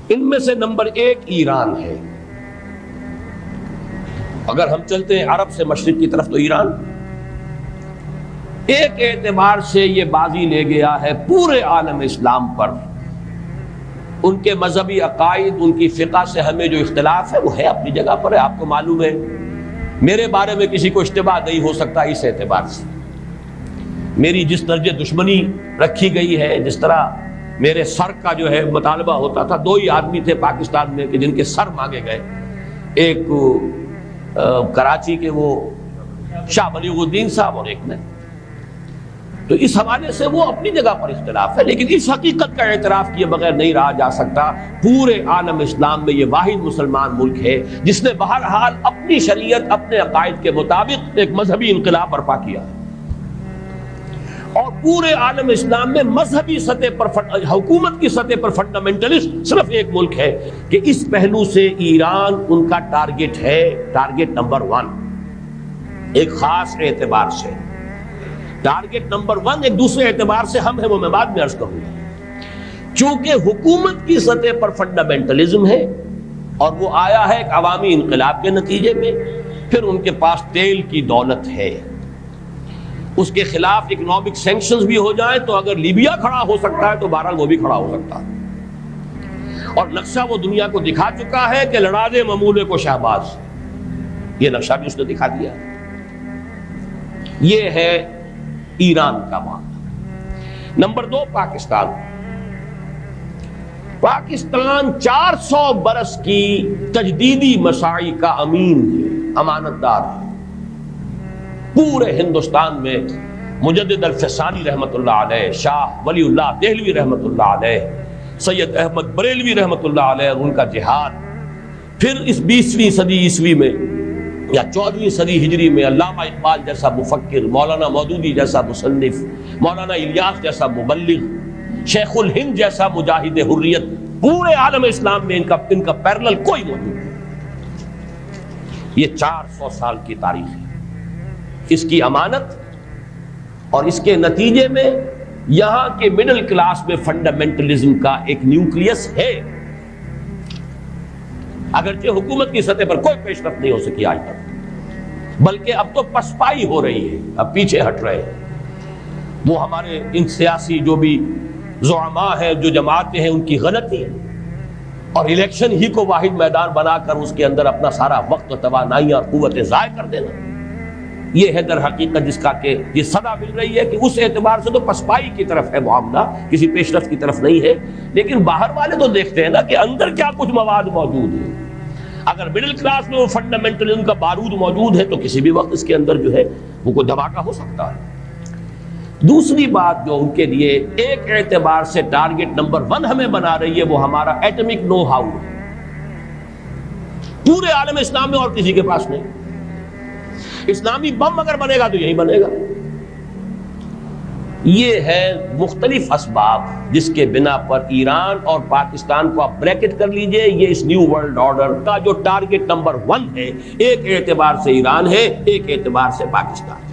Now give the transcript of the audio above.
ان میں سے نمبر 1 ایران ہے. اگر ہم چلتے ہیں عرب سے مشرق کی طرف تو ایران ایک اعتبار سے یہ بازی لے گیا ہے پورے عالم اسلام پر. ان کے مذہبی عقائد، ان کی فقہ سے ہمیں جو اختلاف ہے وہ ہے اپنی جگہ پر ہے. آپ کو معلوم ہے میرے بارے میں کسی کو اشتباہ نہیں ہو سکتا اس اعتبار سے. میری جس درجے دشمنی رکھی گئی ہے، جس طرح میرے سر کا جو ہے مطالبہ ہوتا تھا، 2 ہی آدمی تھے پاکستان میں کہ جن کے سر مانگے گئے. ایک کراچی کے وہ شاہ بلیغ الدین صاحب اور ایک میں. تو اس حوالے سے وہ اپنی جگہ پر اختلاف ہے، لیکن اس حقیقت کا اعتراف کیے بغیر نہیں رہا جا سکتا پورے عالم اسلام میں یہ واحد مسلمان ملک ہے جس نے بہرحال اپنی شریعت، اپنے عقائد کے مطابق ایک مذہبی انقلاب برپا کیا. اور پورے عالم اسلام میں مذہبی سطح پر، حکومت کی سطح پر فنڈامنٹلسٹ صرف ایک ملک ہے کہ اس پہلو سے ایران ان کا ٹارگٹ ہے، ٹارگٹ نمبر 1 ایک خاص اعتبار سے. ٹارگٹ نمبر 1 ایک دوسرے اعتبار سے ہم ہیں، وہ میں بعد میں عرض کروں گا. چونکہ حکومت کی سطح پر فنڈامنٹلزم ہے اور وہ آیا ہے ایک عوامی انقلاب کے نتیجے میں، پھر ان کے پاس تیل کی دولت ہے، اس کے خلاف اکنامک سینکشنز بھی ہو جائیں تو اگر لیبیا کھڑا ہو سکتا ہے تو بہرحال وہ بھی کھڑا ہو سکتا ہے. اور نقشہ وہ دنیا کو دکھا چکا ہے کہ لڑا دے ممولے کو شہباز، یہ نقشہ بھی اس نے دکھا دیا. یہ ہے ایران کا معاملہ. نمبر 2 پاکستان. پاکستان 400 برس کی تجدیدی مساعی کا امین ہے، امانت دار ہے. پورے ہندوستان میں مجدد الفسانی رحمت اللہ علیہ، شاہ ولی اللہ دہلوی رحمت اللہ علیہ، سید احمد بریلوی رحمت اللہ علیہ اور ان کا جہاد، پھر اس 20ویں صدی عیسوی میں یا 14ویں صدی ہجری میں علامہ اقبال جیسا مفکر، مولانا مودودی جیسا مصنف، مولانا الیاس جیسا مبلغ، شیخ الہند جیسا مجاہد حریت، پورے عالم اسلام میں ان کا پیرلل کوئی موجود نہیں. یہ 400 سال کی تاریخ ہے، اس کی امانت اور اس کے نتیجے میں یہاں کے مڈل کلاس میں فنڈامنٹلزم کا ایک نیوکلیس ہے. اگرچہ حکومت کی سطح پر کوئی پیش رفت نہیں ہو سکی آج تک، بلکہ اب تو پسپائی ہو رہی ہے، اب پیچھے ہٹ رہے ہیں. وہ ہمارے ان سیاسی جو بھی زعماء ہیں، جو جماعتیں ہیں، ان کی غلطی ہے اور الیکشن ہی کو واحد میدان بنا کر اس کے اندر اپنا سارا وقت و توانائی اور قوتیں ضائع کر دینا. یہ ہے در حقیقت جس کا کہ یہ صدا مل رہی ہے کہ اس اعتبار سے تو پسپائی کی طرف ہے معاملہ، کسی پیش رفت کی طرف نہیں ہے. لیکن باہر والے تو دیکھتے ہیں نا کہ اندر کیا کچھ مواد موجود ہے. اگر مڈل کلاس میں وہ فنڈامنٹلزم کا بارود موجود ہے تو کسی بھی وقت اس کے اندر جو ہے وہ کوئی دھماکہ ہو سکتا ہے. دوسری بات جو ان کے لیے ایک اعتبار سے ٹارگٹ نمبر 1 ہمیں بنا رہی ہے وہ ہمارا ایٹمک نو ہاؤ ہے. پورے عالم اسلام میں اور کسی کے پاس نہیں. اسلامی بم اگر بنے گا تو یہی بنے گا. یہ ہے مختلف اسباب جس کے بنا پر ایران اور پاکستان کو آپ بریکٹ کر لیجئے. یہ اس نیو ورلڈ آرڈر کا جو ٹارگٹ نمبر 1 ہے، ایک اعتبار سے ایران ہے، ایک اعتبار سے پاکستان.